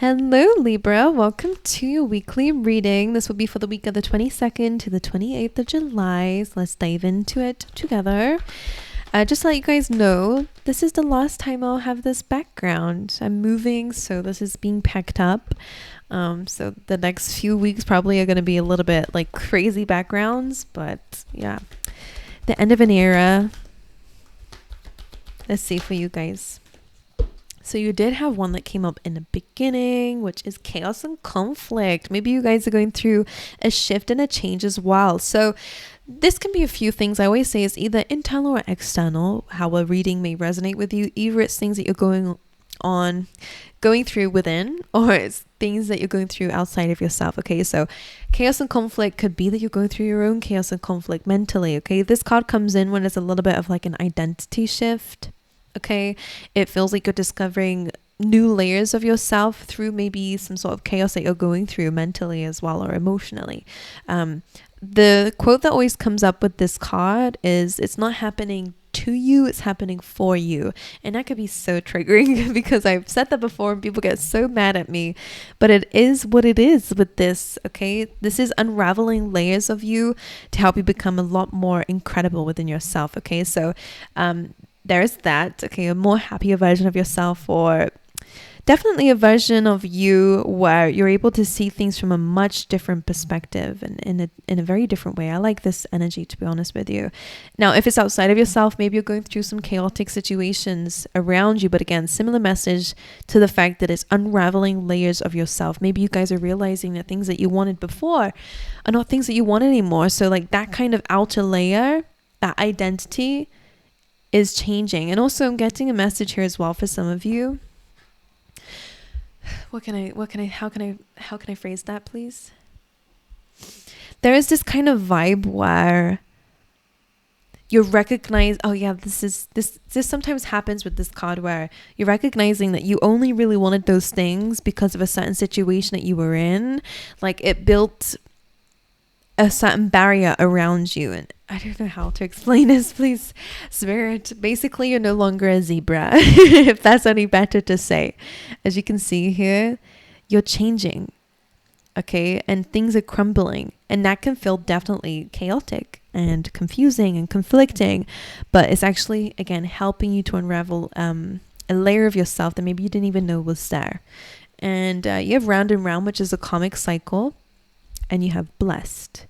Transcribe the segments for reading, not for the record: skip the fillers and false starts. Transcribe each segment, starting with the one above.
Hello Libra, welcome to your weekly reading. This will be for the week of the 22nd to the 28th of July. So let's dive into it together. Just to let you guys know, this is the last time I'll have this background. I'm moving, so this is being packed up. So the next few weeks probably are going to be a little bit like crazy backgrounds, but yeah, the end of an era. Let's see for you guys. So you did have one that came up in the beginning, which is chaos and conflict. Maybe you guys are going through a shift and a change as well. So this can be a few things. I always say it's either internal or external, how a reading may resonate with you. Either it's things that you're going through within, or it's things that you're going through outside of yourself. Okay, so chaos and conflict could be that you're going through your own chaos and conflict mentally. Okay, this card comes in when it's a little bit of like an identity shift. Okay, it feels like you're discovering new layers of yourself through maybe some sort of chaos that you're going through mentally as well, or emotionally. The quote that always comes up with this card is, it's not happening to you, it's happening for you. And that could be so triggering because I've said that before and people get so mad at me, but it is what it is with this. Okay, this is unraveling layers of you to help you become a lot more incredible within yourself. Okay, so there's that. Okay, a more happier version of yourself, or definitely a version of you where you're able to see things from a much different perspective and in a very different way. I like this energy, to be honest with you. Now, if it's outside of yourself, maybe you're going through some chaotic situations around you, but again, similar message to the fact that it's unraveling layers of yourself. Maybe you guys are realizing that things that you wanted before are not things that you want anymore. So like that kind of outer layer, that identity is changing. And also I'm getting a message here as well for some of you. How can I phrase that, please? There is this kind of vibe where you recognize, oh yeah, this sometimes happens with this card, where you're recognizing that you only really wanted those things because of a certain situation that you were in. Like it built a certain barrier around you, and I don't know how to explain this, please spirit. Basically, you're no longer a zebra, if that's any better to say. As you can see here, you're changing, okay, and things are crumbling, and that can feel definitely chaotic and confusing and conflicting, but it's actually, again, helping you to unravel a layer of yourself that maybe you didn't even know was there. And you have round and round, which is a karmic cycle, and you have blessed.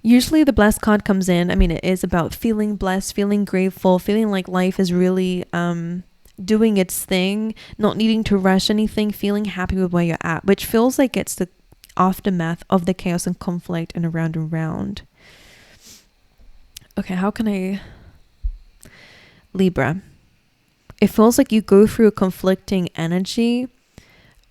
Usually the blessed card comes in. I mean, it is about feeling blessed, feeling grateful, feeling like life is really doing its thing, not needing to rush anything, feeling happy with where you're at, which feels like it's the aftermath of the chaos and conflict and around and round. Okay, how can I... Libra. It feels like you go through a conflicting energy.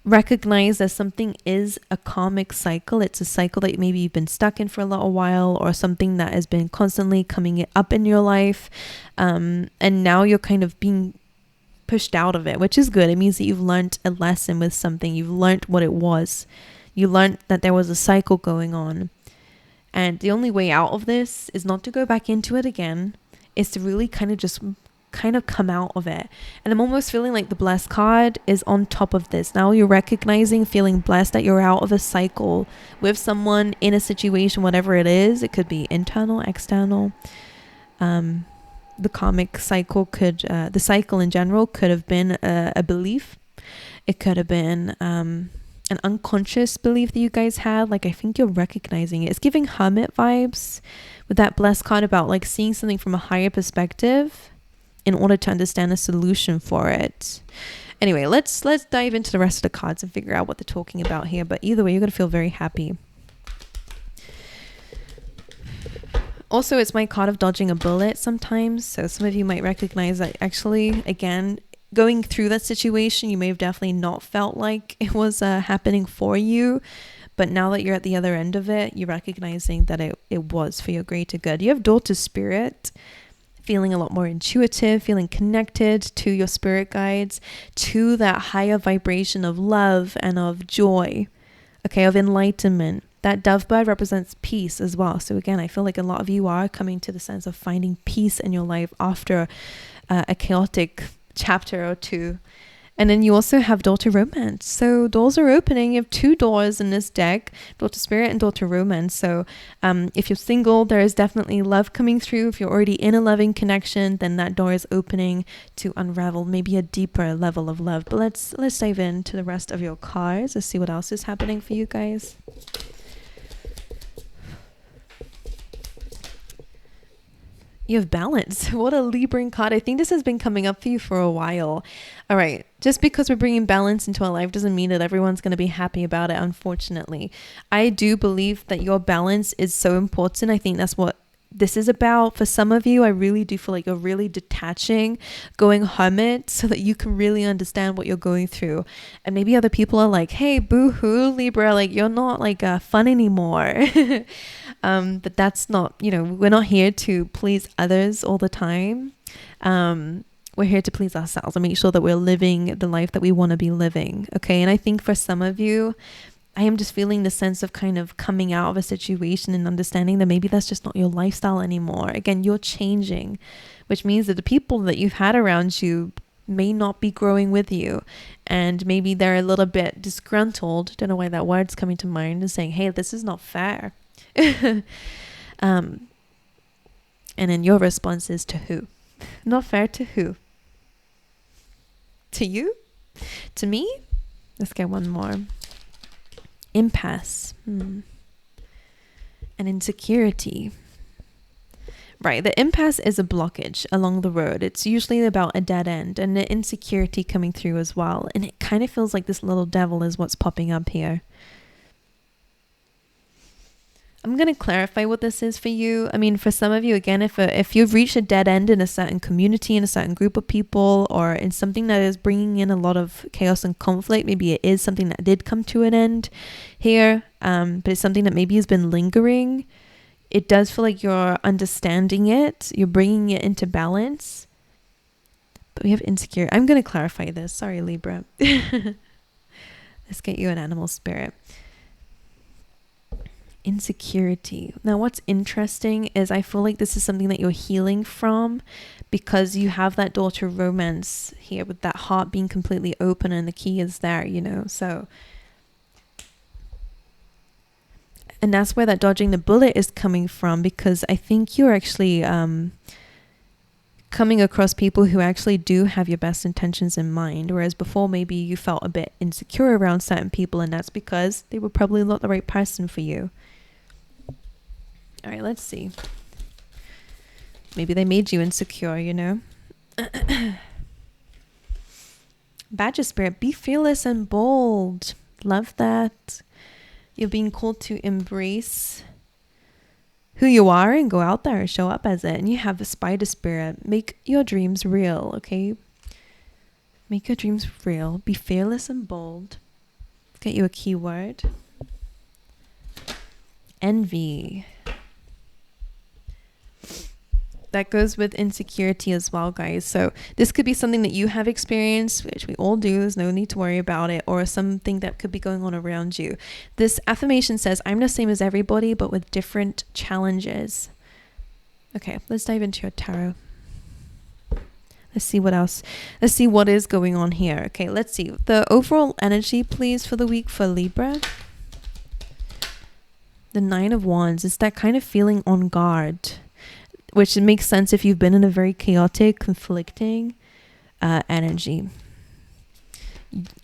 Recognize that something is a karmic cycle. It's a cycle that maybe you've been stuck in for a little while, or something that has been constantly coming up in your life, and now you're kind of being pushed out of it, which is good. It means that you've learned a lesson with something. You've learned what it was. You learned that there was a cycle going on, and the only way out of this is not to go back into it again. It's to really kind of come out of it. And I'm almost feeling like the blessed card is on top of this. Now you're recognizing, feeling blessed that you're out of a cycle with someone, in a situation, whatever it is. It could be internal, external. The karmic cycle could, the cycle in general could have been a belief. It could have been an unconscious belief that you guys had. Like, I think you're recognizing it. It's giving hermit vibes with that blessed card, about like seeing something from a higher perspective in order to understand a solution for it. Anyway, let's dive into the rest of the cards and figure out what they're talking about here. But either way, you're going to feel very happy. Also, it's my card of dodging a bullet sometimes. So some of you might recognize that actually, again, going through that situation, you may have definitely not felt like it was happening for you. But now that you're at the other end of it, you're recognizing that it was for your greater good. You have daughter spirit, feeling a lot more intuitive, feeling connected to your spirit guides, to that higher vibration of love and of joy, okay, of enlightenment. That dove bird represents peace as well. So again, I feel like a lot of you are coming to the sense of finding peace in your life after a chaotic chapter or two. And then you also have daughter romance. So doors are opening. You have 2 doors in this deck, daughter spirit and daughter romance. So if you're single, there is definitely love coming through. If you're already in a loving connection, then that door is opening to unravel maybe a deeper level of love. But let's dive into the rest of your cards. Let's see what else is happening for you guys. You have balance. What a Libran card. I think this has been coming up for you for a while. All right. Just because we're bringing balance into our life doesn't mean that everyone's going to be happy about it, unfortunately. I do believe that your balance is so important. I think that's what this is about. For some of you, I really do feel like you're really detaching, going hermit so that you can really understand what you're going through. And maybe other people are like, hey, boo-hoo, Libra, like you're not like fun anymore. But that's not, we're not here to please others all the time. We're here to please ourselves and make sure that we're living the life that we want to be living. Okay. And I think for some of you, I am just feeling the sense of kind of coming out of a situation and understanding that maybe that's just not your lifestyle anymore. Again, you're changing, which means that the people that you've had around you may not be growing with you. And maybe they're a little bit disgruntled. Don't know why that word's coming to mind, and saying, hey, this is not fair. And then your response is to who? Not fair to who? To you? To me? Let's get one more. Impasse. And insecurity. Right, the impasse is a blockage along the road. It's usually about a dead end and the insecurity coming through as well. And it kind of feels like this little devil is what's popping up here. I'm going to clarify what this is for you. I mean, for some of you, again, if you've reached a dead end in a certain community, in a certain group of people, or in something that is bringing in a lot of chaos and conflict, maybe it is something that did come to an end here, but it's something that maybe has been lingering. It does feel like you're understanding it. You're bringing it into balance. But we have insecure. I'm going to clarify this. Sorry, Libra. Let's get you an animal spirit. Insecurity. Now, what's interesting is I feel like this is something that you're healing from, because you have that daughter romance here with that heart being completely open and the key is there, so. And that's where that dodging the bullet is coming from, because I think you're actually coming across people who actually do have your best intentions in mind, whereas before maybe you felt a bit insecure around certain people, and that's because they were probably not the right person for you. All right, let's see. Maybe they made you insecure, Badger spirit, be fearless and bold. Love that. You're being called to embrace who you are and go out there and show up as it. And you have the spider spirit. Make your dreams real, okay? Make your dreams real. Be fearless and bold. Let's get you a keyword. Envy. That goes with insecurity as well, guys. So this could be something that you have experienced, which we all do. There's no need to worry about it, or something that could be going on around you. This affirmation says, I'm the same as everybody, but with different challenges. Okay, let's dive into your tarot. Let's see what else. Let's see what is going on here. Okay, let's see. The overall energy, please, for the week for Libra. The 9 of Wands. It's that kind of feeling on guard, which makes sense if you've been in a very chaotic, conflicting energy.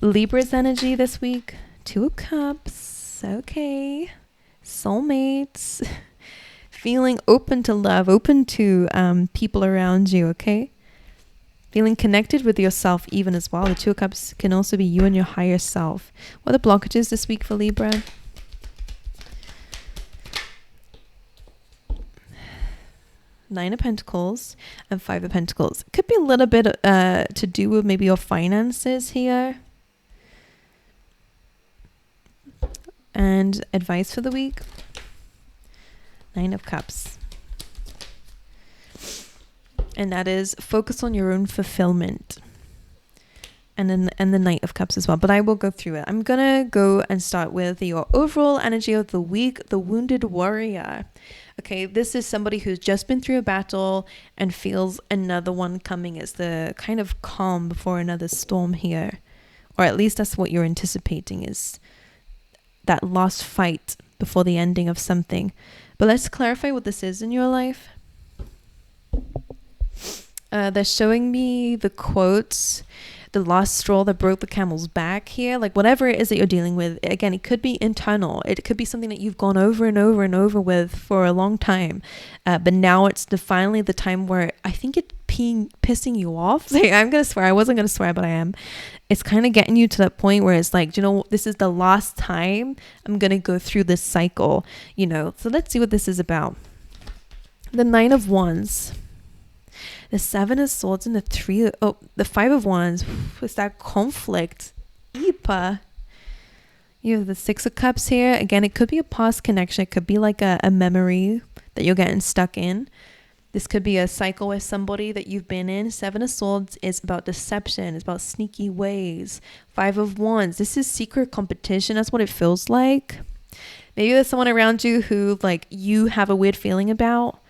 Libra's energy this week. 2 of Cups. Okay. Soulmates. Feeling open to love, open to people around you, okay? Feeling connected with yourself even as well. The 2 of Cups can also be you and your higher self. What are the blockages this week for Libra? Nine of Pentacles and 5 of Pentacles. Could be a little bit to do with maybe your finances here. And advice for the week. 9 of Cups. And that is focus on your own fulfillment. and then the Knight of Cups as well, but I will go through it. I'm gonna go and start with your overall energy of the week, the Wounded Warrior. Okay, this is somebody who's just been through a battle and feels another one coming. It's the kind of calm before another storm here, or at least that's what you're anticipating, is that last fight before the ending of something. But let's clarify what this is in your life. They're showing me the quotes, the last straw that broke the camel's back here. Like whatever it is that you're dealing with, again, it could be internal. It could be something that you've gone over and over and over with for a long time. But now it's finally the time where I think it's pissing you off. Like, I'm going to swear. I wasn't going to swear, but I am. It's kind of getting you to that point where it's like, this is the last time I'm going to go through this cycle, So let's see what this is about. The Nine of Wands. The Seven of Swords and the Five of Wands. It's that conflict. Ipa. You have the Six of Cups here. Again, it could be a past connection. It could be like a memory that you're getting stuck in. This could be a cycle with somebody that you've been in. Seven of Swords is about deception. It's about sneaky ways. Five of Wands. This is secret competition. That's what it feels like. Maybe there's someone around you who you have a weird feeling about.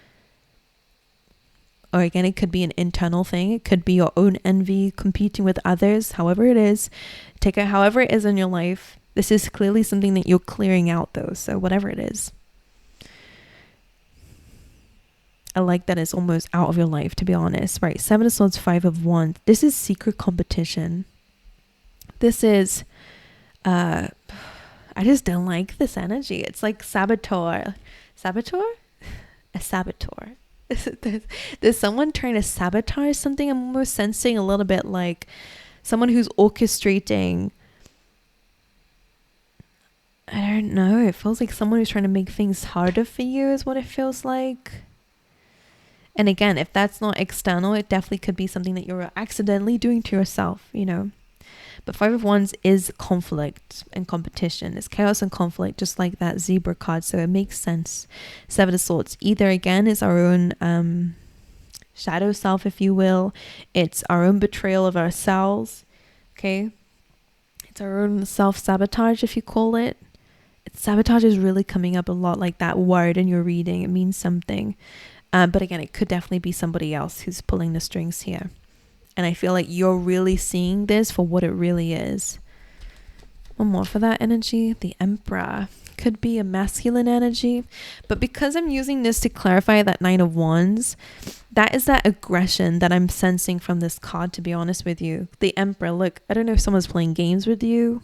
Or again, it could be an internal thing. It could be your own envy, competing with others. However it is, take it however it is in your life. This is clearly something that you're clearing out though. So whatever it is. I like that it's almost out of your life, to be honest. Right, Seven of Swords, Five of Wands. This is secret competition. This is, I just don't like this energy. It's like saboteur. Saboteur? A saboteur. There's someone trying to sabotage something. I'm almost sensing a little bit like someone who's orchestrating. I don't know. It feels like someone who's trying to make things harder for you is what it feels like. And again, if that's not external, it definitely could be something that you're accidentally doing to yourself, But Five of Wands is conflict and competition. It's chaos and conflict, just like that zebra card. So it makes sense. Seven of Swords. Either, again, is our own shadow self, if you will. It's our own betrayal of ourselves. Okay? It's our own self-sabotage, if you call it. Sabotage is really coming up a lot, like that word in your reading. It means something. But again, it could definitely be somebody else who's pulling the strings here. And I feel like you're really seeing this for what it really is. One more for that energy. The Emperor. Could be a masculine energy. But because I'm using this to clarify that Nine of Wands, that is that aggression that I'm sensing from this card, to be honest with you. The Emperor. Look, I don't know if someone's playing games with you.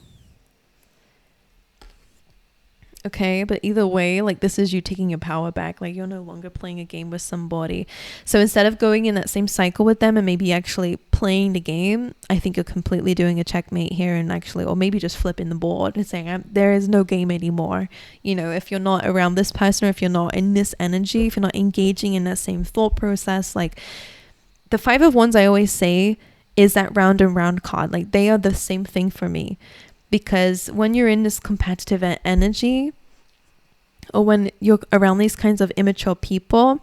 Okay, but either way, this is you taking your power back. You're no longer playing a game with somebody. So instead of going in that same cycle with them and maybe actually playing the game, I think you're completely doing a checkmate here and or maybe just flipping the board and saying, there is no game anymore. If you're not around this person, or if you're not in this energy, if you're not engaging in that same thought process, the Five of Wands, I always say, is that round and round card. They are the same thing for me. Because when you're in this competitive energy, or when you're around these kinds of immature people,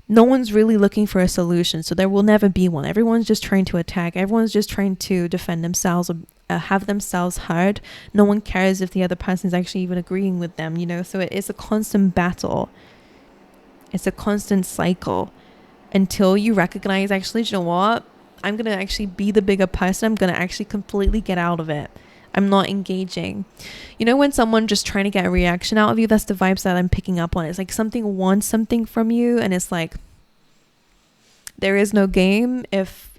no one's really looking for a solution. So there will never be one. Everyone's just trying to attack. Everyone's just trying to defend themselves, or have themselves heard. No one cares if the other person is actually even agreeing with them, So it is a constant battle. It's a constant cycle until you recognize, actually, you know what? I'm going to actually be the bigger person. I'm going to actually completely get out of it. I'm not engaging. When someone just trying to get a reaction out of you, that's the vibes that I'm picking up on. It's like something wants something from you, and it's like there is no game if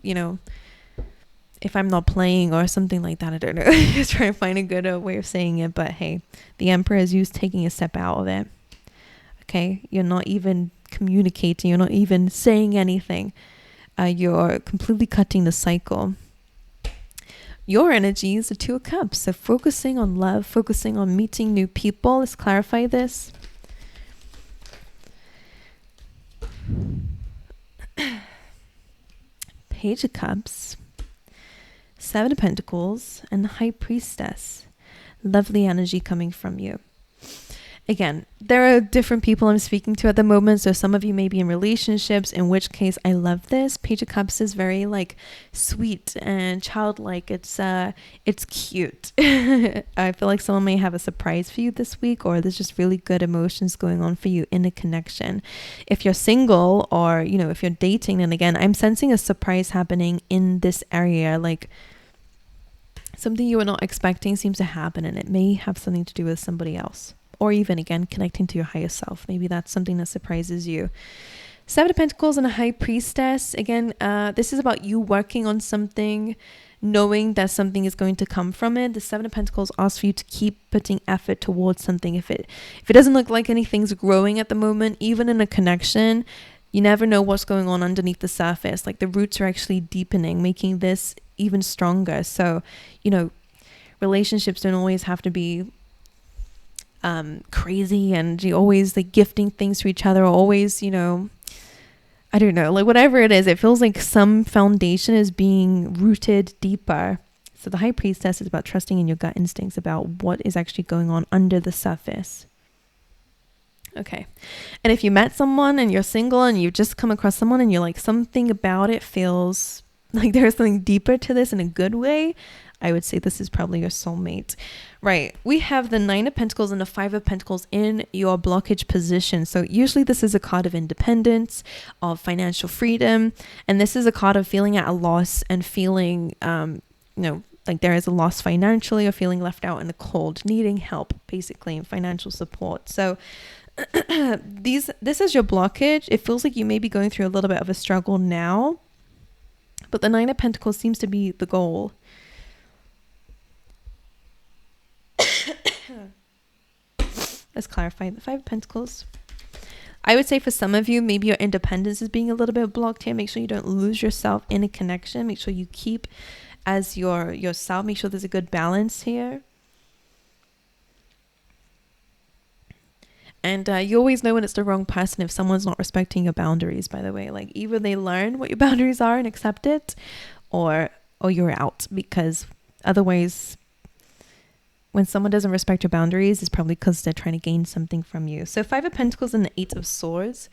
I'm not playing or something like that. I don't know. Just trying to find a good way of saying it, but hey, the Emperor is you taking a step out of it. Okay, you're not even communicating. You're not even saying anything. You're completely cutting the cycle. Your energy is the Two of Cups. So focusing on love, focusing on meeting new people. Let's clarify this. Page of Cups, Seven of Pentacles, and the High Priestess. Lovely energy coming from you. again, there are different people I'm speaking to at the moment. So some of you may be in relationships, in which case I love this. Page of Cups is very like sweet and childlike. It's cute. I feel like someone may have a surprise for you this week, or there's just really good emotions going on for you in a connection. If you're single, or, you know, if you're dating, and again, I'm sensing a surprise happening in this area, like something you were not expecting seems to happen, and it may have something to do with somebody else. Or even, again, connecting to your higher self. Maybe that's something that surprises you. Seven of Pentacles and a High Priestess. Again, this is about you working on something, knowing that something is going to come from it. The Seven of Pentacles asks for you to keep putting effort towards something. If it doesn't look like anything's growing at the moment, even in a connection, you never know what's going on underneath the surface. Like the roots are actually deepening, making this even stronger. So, you know, relationships don't always have to be crazy, and you always like gifting things to each other, or always, you know, I don't know, like whatever it is, it feels like some foundation is being rooted deeper. So the High Priestess is about trusting in your gut instincts about what is actually going on under the surface. Okay. And if you met someone and you're single and you just come across someone and you're like, something about it feels like there's something deeper to this in a good way, I would say this is probably your soulmate. Right. We have the Nine of Pentacles and the Five of Pentacles in your blockage position. So usually this is a card of independence, of financial freedom. And this is a card of feeling at a loss and feeling, you know, like there is a loss financially, or feeling left out in the cold, needing help, basically, and financial support. So this is your blockage. It feels like you may be going through a little bit of a struggle now, but the Nine of Pentacles seems to be the goal. Let's clarify the Five of Pentacles. I would say for some of you, maybe your independence is being a little bit blocked here. Make sure you don't lose yourself in a connection. Make sure you keep as yourself. Make sure there's a good balance here. And you always know when it's the wrong person if someone's not respecting your boundaries, by the way. Like either they learn what your boundaries are and accept it, or you're out, because otherwise, when someone doesn't respect your boundaries, it's probably because they're trying to gain something from you. So Five of Pentacles and the Eight of Swords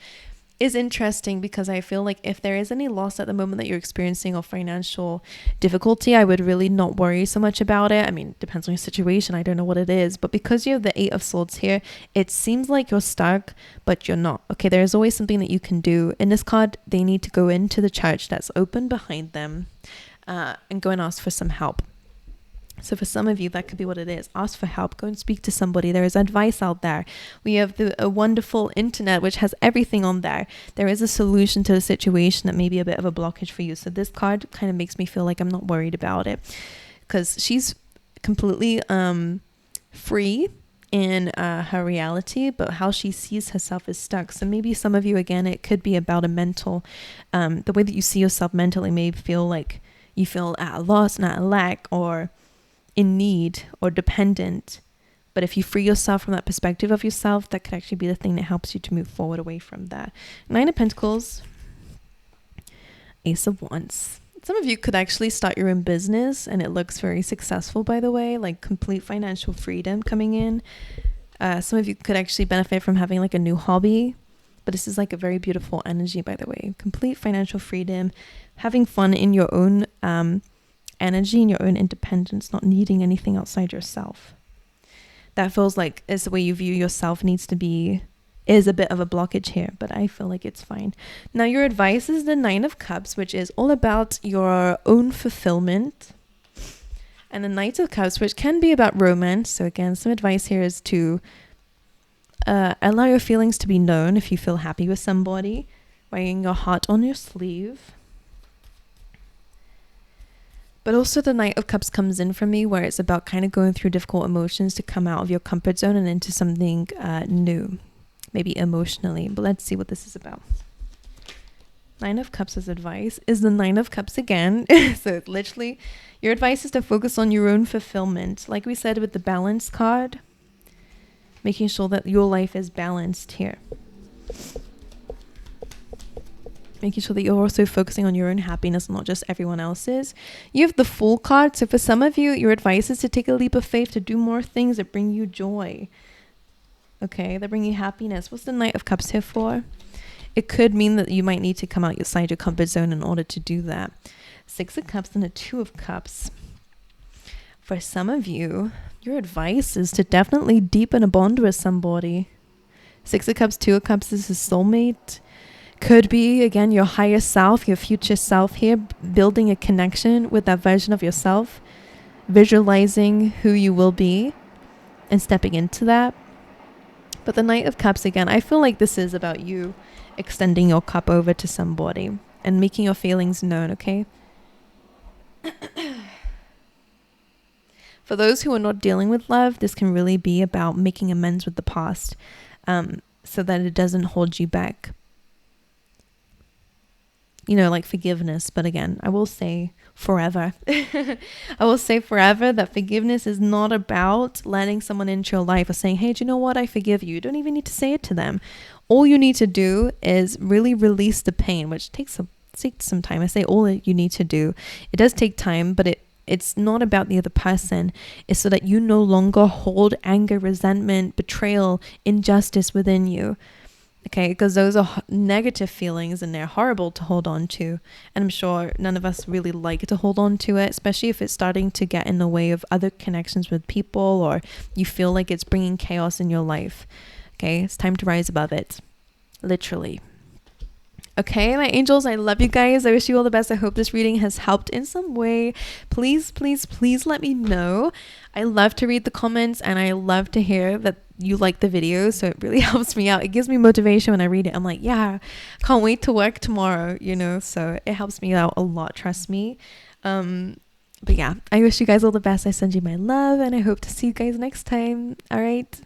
is interesting, because I feel like if there is any loss at the moment that you're experiencing, or financial difficulty, I would really not worry so much about it. I mean, depends on your situation. I don't know what it is. But because you have the Eight of Swords here, it seems like you're stuck, but you're not. Okay, there's always something that you can do. In this card, they need to go into the church that's open behind them and go and ask for some help. So for some of you, that could be what it is. Ask for help. Go and speak to somebody. There is advice out there. We have a wonderful internet, which has everything on there. There is a solution to the situation that may be a bit of a blockage for you. So this card kind of makes me feel like I'm not worried about it, because she's completely free in her reality, but how she sees herself is stuck. So maybe some of you, again, it could be about a mental, the way that you see yourself mentally may feel like you feel at a loss, not a lack, or in need, or dependent. But if you free yourself from that perspective of yourself, that could actually be the thing that helps you to move forward away from that. Nine of Pentacles, Ace of Wands. Some of you could actually start your own business, and it looks very successful, by the way, like complete financial freedom coming in. Some of you could actually benefit from having like a new hobby, but this is like a very beautiful energy, by the way. Complete financial freedom, having fun in your own energy, in your own independence, not needing anything outside yourself. That feels like is the way you view yourself is a bit of a blockage here, but I feel like it's fine. Now your advice is the Nine of Cups, which is all about your own fulfillment, and the Knight of Cups, which can be about romance. So again, some advice here is to allow your feelings to be known. If you feel happy with somebody, wearing your heart on your sleeve. But also the Knight of Cups comes in for me, where it's about kind of going through difficult emotions to come out of your comfort zone and into something new, maybe emotionally. But let's see what this is about. Nine of Cups as advice is the Nine of Cups again. So it's literally, your advice is to focus on your own fulfillment. Like we said with the balance card, making sure that your life is balanced here. Making sure that you're also focusing on your own happiness, not just everyone else's. You have the Fool card. So for some of you, your advice is to take a leap of faith, to do more things that bring you joy. Okay, they bring you happiness. What's the Knight of Cups here for? It could mean that you might need to come outside your comfort zone in order to do that. Six of Cups and a Two of Cups. For some of you, your advice is to definitely deepen a bond with somebody. Six of Cups, Two of Cups is a soulmate. Could be, again, your higher self, your future self here, building a connection with that version of yourself, visualizing who you will be and stepping into that. But the Knight of Cups, again, I feel like this is about you extending your cup over to somebody and making your feelings known, okay? For those who are not dealing with love, this can really be about making amends with the past, so that it doesn't hold you back. You know, like forgiveness. But again, I will say forever. I will say forever that forgiveness is not about letting someone into your life or saying, hey, do you know what? I forgive you. You don't even need to say it to them. All you need to do is really release the pain, which takes some time. I say all that you need to do. It does take time, but it's not about the other person. It's so that you no longer hold anger, resentment, betrayal, injustice within you. Okay, because those are negative feelings and they're horrible to hold on to. And I'm sure none of us really like to hold on to it, especially if it's starting to get in the way of other connections with people, or you feel like it's bringing chaos in your life. Okay, it's time to rise above it. Literally. Okay, my angels, I love you guys. I wish you all the best. I hope this reading has helped in some way. Please, please, please let me know. I love to read the comments and I love to hear that you like the video. So it really helps me out. It gives me motivation when I read it. I'm like, yeah, can't wait to work tomorrow, you know? So it helps me out a lot, trust me. But yeah, I wish you guys all the best. I send you my love and I hope to see you guys next time. All right.